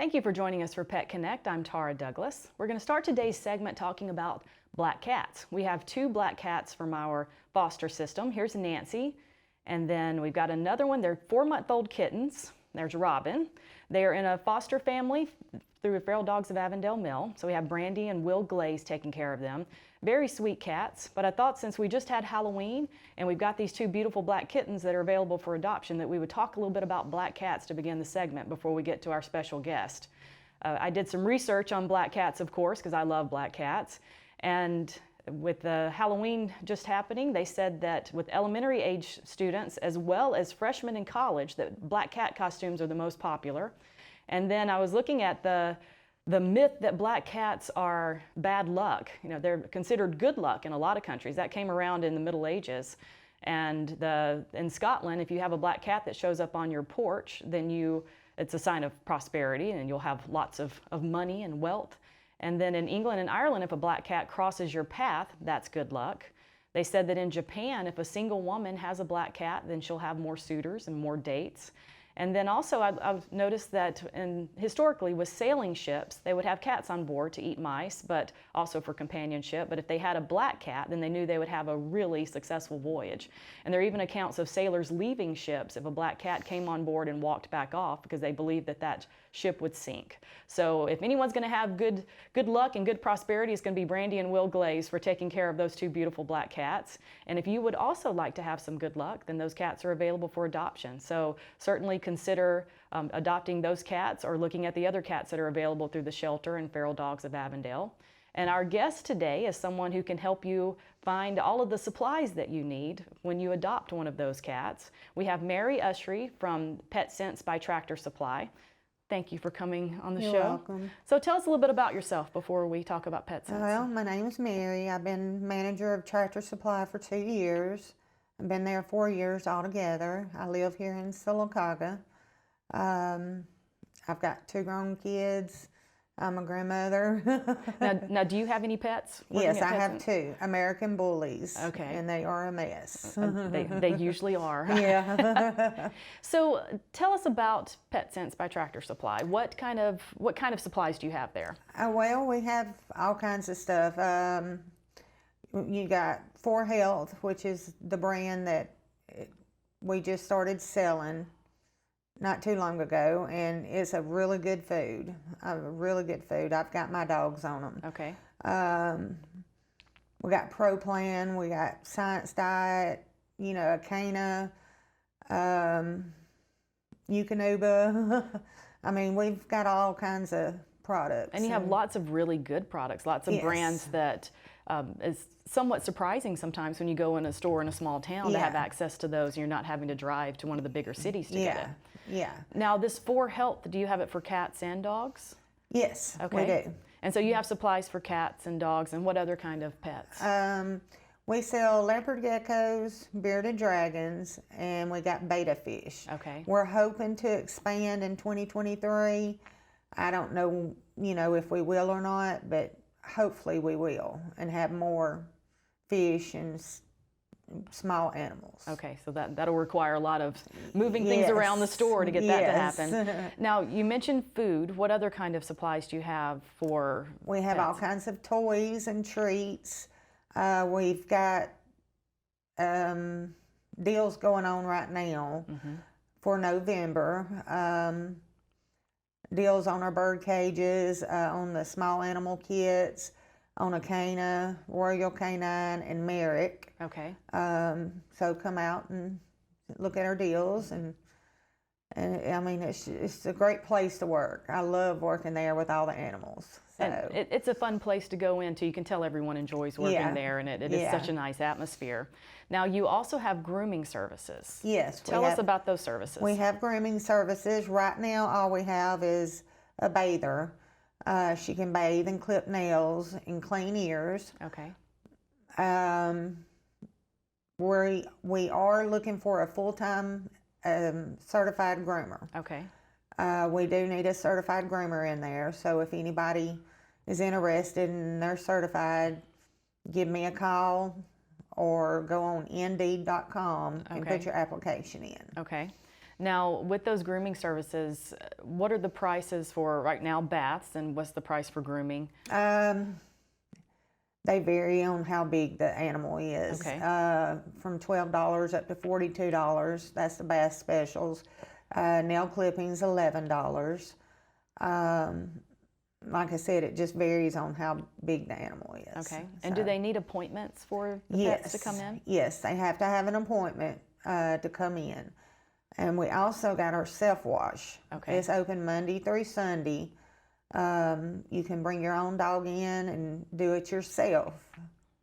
Thank you for joining us for Pet Connect. I'm Tara Douglas. We're going to start today's segment talking about black cats. We have two black cats from our foster system. Here's Nancy, and then we've got another one. They're 4-month-old kittens. There's Robin. They're in a foster family through Feral Dogs of Avondale Mill. So we have Brandy and Will Glaze taking care of them. Very sweet cats, but I thought since we just had Halloween and we've got these two beautiful black kittens that are available for adoption that we would talk a little bit about black cats to begin the segment before we get to our special guest. I did some research on black cats, of course, because I love black cats. And with the Halloween just happening, they said that with elementary age students as well as freshmen in college that black cat costumes are the most popular. And then I was looking at the myth that black cats are bad luck. You know, they're considered good luck in a lot of countries. That came around in the Middle Ages. And in Scotland, if you have a black cat that shows up on your porch, then it's a sign of prosperity and you'll have lots of money and wealth. And then in England and Ireland, if a black cat crosses your path, that's good luck. They said that in Japan, if a single woman has a black cat, then she'll have more suitors and more dates. And then also I've noticed that historically with sailing ships, they would have cats on board to eat mice, but also for companionship. But if they had a black cat, then they knew they would have a really successful voyage. And there are even accounts of sailors leaving ships if a black cat came on board and walked back off because they believed that that ship would sink. So if anyone's going to have good luck and good prosperity, it's going to be Brandy and Will Glaze for taking care of those two beautiful black cats. And if you would also like to have some good luck, then those cats are available for adoption. So certainly consider adopting those cats or looking at the other cats that are available through the shelter and Feral Dogs of Avondale. And our guest today is someone who can help you find all of the supplies that you need when you adopt one of those cats. We have Mary Usrey from Petsense by Tractor Supply. Thank you for coming on the show. You're welcome. So tell us a little bit about yourself before we talk about Petsense. Well, my name is Mary. I've been manager of Tractor Supply for 2 years. I've been there 4 years altogether. I live here in Sylacauga. I've got 2 grown kids. I'm a grandmother. Now, do you have any pets? Yes, I have 2 American bullies. Okay. And they are a mess. They usually are. Yeah. So tell us about Petsense by Tractor Supply. What kind of supplies do you have there? Well, we have all kinds of stuff. You got 4Health, which is the brand that we just started selling not too long ago, and it's a really good food. I've got my dogs on them. Okay. We got Pro Plan, we got Science Diet, Acana, Eukanuba. I mean, we've got all kinds of products. And you have lots of really good products, lots of Yes. brands that is somewhat surprising sometimes when you go in a store in a small town to have access to those and you're not having to drive to one of the bigger cities to get it. Yeah. Now, this 4Health, do you have it for cats and dogs? Yes, Okay. we do. And so you have supplies for cats and dogs, and what other kind of pets? We sell leopard geckos, bearded dragons, and we got betta fish. Okay. We're hoping to expand in 2023. I don't know, if we will or not, but hopefully we will, and have more fish and small animals. Okay, so that'll require a lot of moving things around the store to get that to happen. Now, you mentioned food. What other kind of supplies do you have for We have all kinds of toys and treats. We've got deals going on right now for November. Deals on our bird cages, on the small animal kits, on Acana, Royal Canine, and Merrick. Okay. So come out and look at our deals, and I mean, it's a great place to work. I love working there with all the animals. So. And it's a fun place to go into. You can tell everyone enjoys working there, and it is such a nice atmosphere. Now, you also have grooming services. Yes. Tell us about those services. We have grooming services. Right now, all we have is a bather. She can bathe and clip nails and clean ears. Okay. We are looking for a full-time certified groomer. Okay. We do need a certified groomer in there, so if anybody is interested and they're certified, give me a call or go on Indeed.com and put your application in. Okay. Now, with those grooming services, what are the prices for right now baths, and what's the price for grooming? They vary on how big the animal is. Okay. From $12 up to $42. That's the bath specials. Nail clippings, $11. Like I said, it just varies on how big the animal is. Okay. And do they need appointments for the pets to come in? Yes, they have to have an appointment to come in. And we also got our self-wash. Okay. It's open Monday through Sunday. You can bring your own dog in and do it yourself.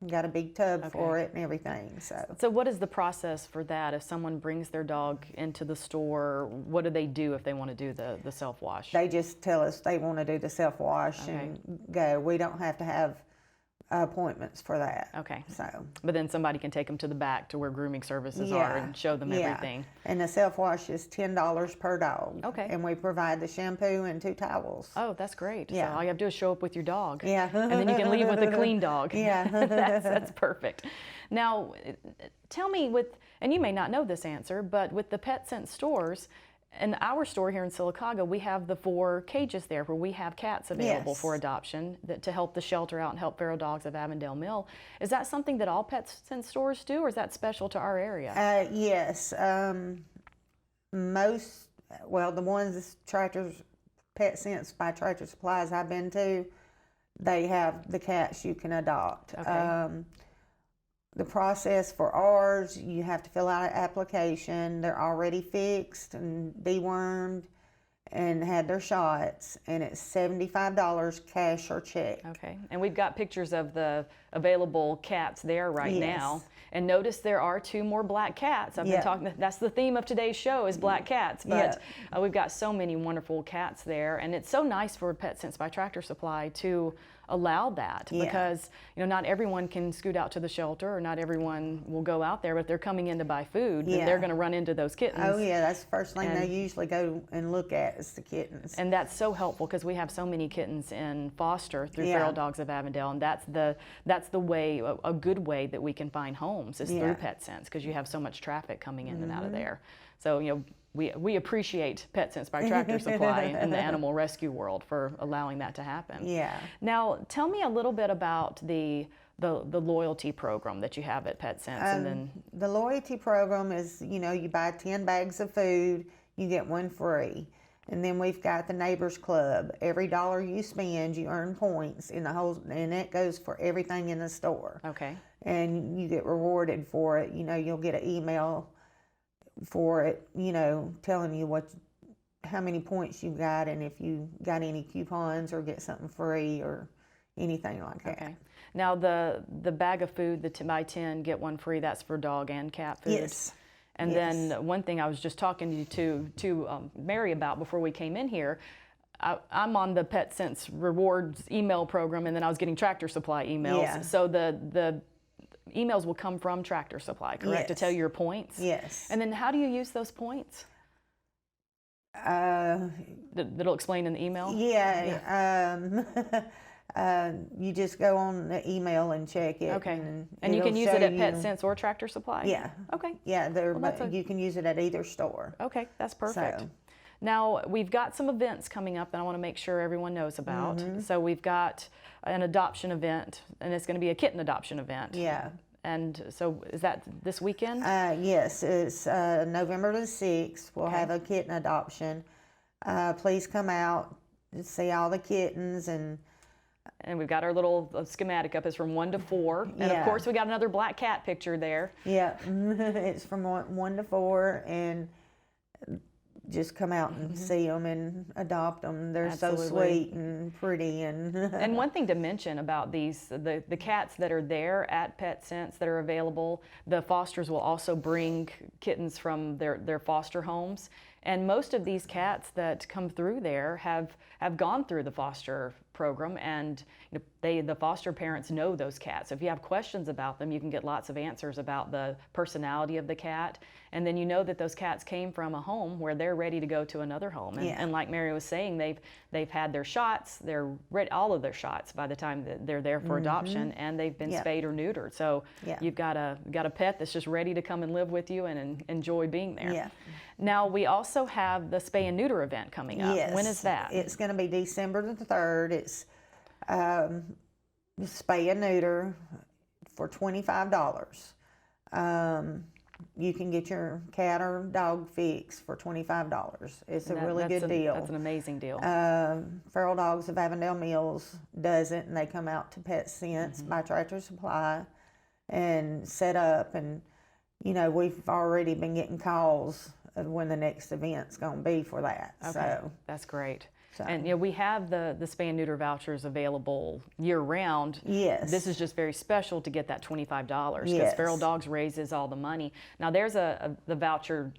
You got a big tub for it and everything. So what is the process for that? If someone brings their dog into the store, what do they do if they want to do the self-wash? They just tell us they want to do the self-wash and go. We don't have to have appointments for that. Okay. So, but then somebody can take them to the back to where grooming services are and show them everything. And the self-wash is $10 per dog. Okay. And we provide the shampoo and 2 towels. Oh, that's great. Yeah. So all you have to do is show up with your dog. Yeah. And then you can leave with a clean dog. Yeah. That's perfect. Now, tell me and you may not know this answer, but with the Petsense stores, in our store here in Sylacauga, we have the 4 cages there where we have cats available for adoption to help the shelter out and help feral dogs of Avondale Mill. Is that something that all Petsense stores do, or is that special to our area? Yes. The ones Petsense by Tractor Supplies I've been to, they have the cats you can adopt. Okay. The process for ours, you have to fill out an application. They're already fixed and dewormed and had their shots, and it's $75 cash or check. Okay, and we've got pictures of the available cats there right now. And notice there are 2 more black cats. I've been talking, that's the theme of today's show is black cats, but we've got so many wonderful cats there, and it's so nice for Petsense by Tractor Supply to allow that because not everyone can scoot out to the shelter, or not everyone will go out there, but if they're coming in to buy food, then they're going to run into those kittens. Oh yeah, that's the first thing they usually go and look at is the kittens. And that's so helpful because we have so many kittens in foster through Feral Dogs of Avondale, and that's the way, a good way that we can find homes is through Petsense, because you have so much traffic coming in and out of there. So we appreciate Petsense by Tractor Supply in the animal rescue world for allowing that to happen. Yeah. Now, tell me a little bit about the loyalty program that you have at Petsense. And then the loyalty program is, you buy 10 bags of food, you get 1 free. And then we've got the Neighbors Club. Every dollar you spend, you earn points and that goes for everything in the store. Okay. And you get rewarded for it. You'll get an email for it, telling you how many points you got and if you got any coupons or get something free or anything like that. Okay. Now the bag of food, the buy 10 get 1 free, that's for dog and cat food. Yes. And then one thing I was just talking to Mary about before we came in here, I'm on the Petsense Rewards email program, and then I was getting Tractor Supply emails. Yeah. So the emails will come from Tractor Supply, correct, to tell you your points? Yes. And then how do you use those points? That'll explain in the email? You just go on the email and check it. Okay. And you can use it at Petsense or Tractor Supply? Yeah. Okay. Yeah, you can use it at either store. Okay, that's perfect. So. Now, we've got some events coming up that I want to make sure everyone knows about. So we've got an adoption event, and it's going to be a kitten adoption event. Yeah. And so is that this weekend? Yes, it's November the 6th. We'll have a kitten adoption. Please come out to see all the kittens. And we've got our little schematic up. It's from 1 to 4. And of course, we got another black cat picture there. Yeah, it's from 1 to 4. And just come out and see them and adopt them. They're so sweet and pretty. And one thing to mention about the cats that are there at Petsense that are available, the fosters will also bring kittens from their foster homes. And most of these cats that come through there have gone through the foster program, and the foster parents know those cats. So if you have questions about them, you can get lots of answers about the personality of the cat, and then you know that those cats came from a home where they're ready to go to another home. And like Mary was saying, they've had their shots, they're ready, all of their shots by the time that they're there for adoption, and they've been spayed or neutered. So you've got a pet that's just ready to come and live with you and enjoy being there. Yeah. Now we also have the spay and neuter event coming up. Yes. When is that? It's going to be December the 3rd. It's spay and neuter for $25. You can get your cat or dog fixed for $25. It's a really good deal. That's an amazing deal. Feral Dogs of Avondale Mills does it, and they come out to Petsense by Tractor Supply and set up. And we've already been getting calls of when the next event's going to be for that. Okay, so that's great. So. And we have the spay and neuter vouchers available year round. Yes. This is just very special to get that $25 because Yes. Feral Dogs raises all the money. Now there's the voucher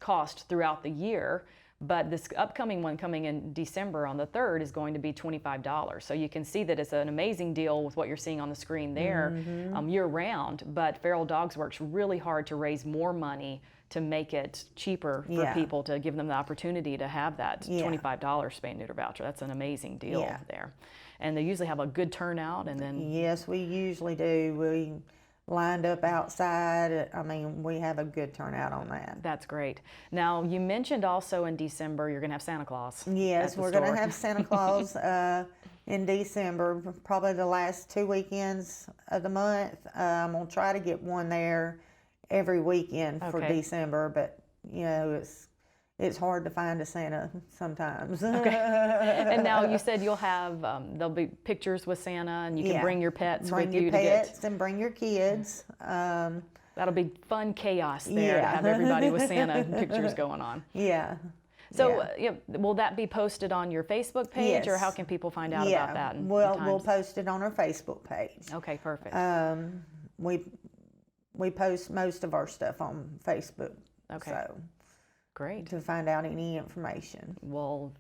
cost throughout the year, but this upcoming one coming in December on the 3rd is going to be $25. So you can see that it's an amazing deal with what you're seeing on the screen there year round, but Feral Dogs works really hard to raise more money to make it cheaper for people, to give them the opportunity to have that $25 spay and neuter voucher. That's an amazing deal there. And they usually have a good turnout. And then yes, we usually do. We lined up outside. I mean, we have a good turnout on that. That's great. Now, you mentioned also in December you're going to have Santa Claus. Yes, we're going to have Santa Claus in December, probably the last 2 weekends of the month. I'm going to try to get one there every weekend for December, but it's hard to find a Santa sometimes. Okay. And now you said you'll have there'll be pictures with Santa, and you can bring your pets with you to get. Bring your pets and bring your kids. That'll be fun chaos there to have everybody with Santa pictures going on. Yeah. So will that be posted on your Facebook page, or how can people find out about that? Well, we'll post it on our Facebook page. Okay, perfect. We post most of our stuff on Facebook. Okay. So great. To find out any information. Well,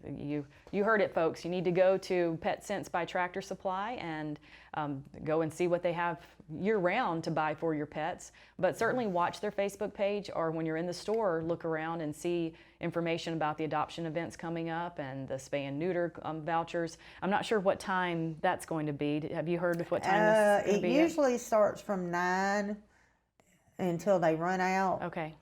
you heard it, folks. You need to go to Petsense by Tractor Supply and go and see what they have year-round to buy for your pets. But certainly watch their Facebook page, or when you're in the store, look around and see information about the adoption events coming up and the spay and neuter vouchers. I'm not sure what time that's going to be. Have you heard of what time this is going to be? It usually starts from 9 until they run out. Okay.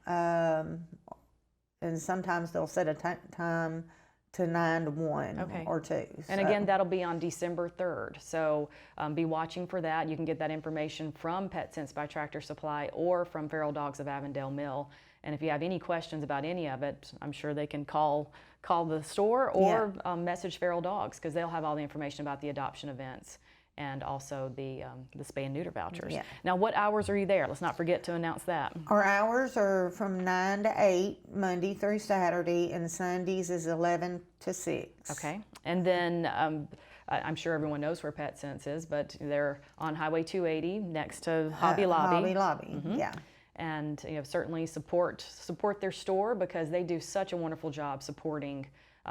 And sometimes they'll set a time to 9 to 1 or 2. And again, that'll be on December 3rd. So be watching for that. You can get that information from Petsense by Tractor Supply or from Feral Dogs of Avondale Mill. And if you have any questions about any of it, I'm sure they can call the store or message Feral Dogs, because they'll have all the information about the adoption events and also the spay and neuter vouchers. Yeah. Now, what hours are you there? Let's not forget to announce that. Our hours are from 9 to 8, Monday through Saturday, and Sundays is 11 to 6. Okay. And then I'm sure everyone knows where Petsense is, but they're on Highway 280 next to Hobby Lobby. Hobby Lobby, yeah. And certainly support their store, because they do such a wonderful job supporting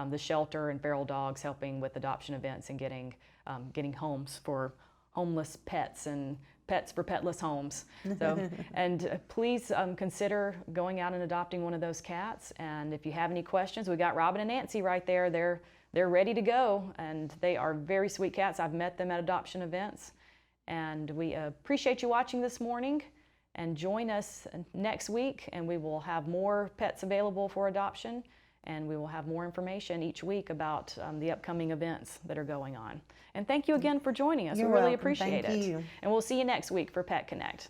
the shelter and Feral Dogs, helping with adoption events and getting homes for homeless pets and pets for petless homes. So, and please consider going out and adopting one of those cats. And if you have any questions, we got Robin and Nancy right there. They're ready to go, and they are very sweet cats. I've met them at adoption events, and we appreciate you watching this morning. And join us next week, and we will have more pets available for adoption, and we will have more information each week about the upcoming events that are going on. And thank you again for joining us. You're we really welcome. appreciate Thank it. you. And we'll see you next week for Pet Connect.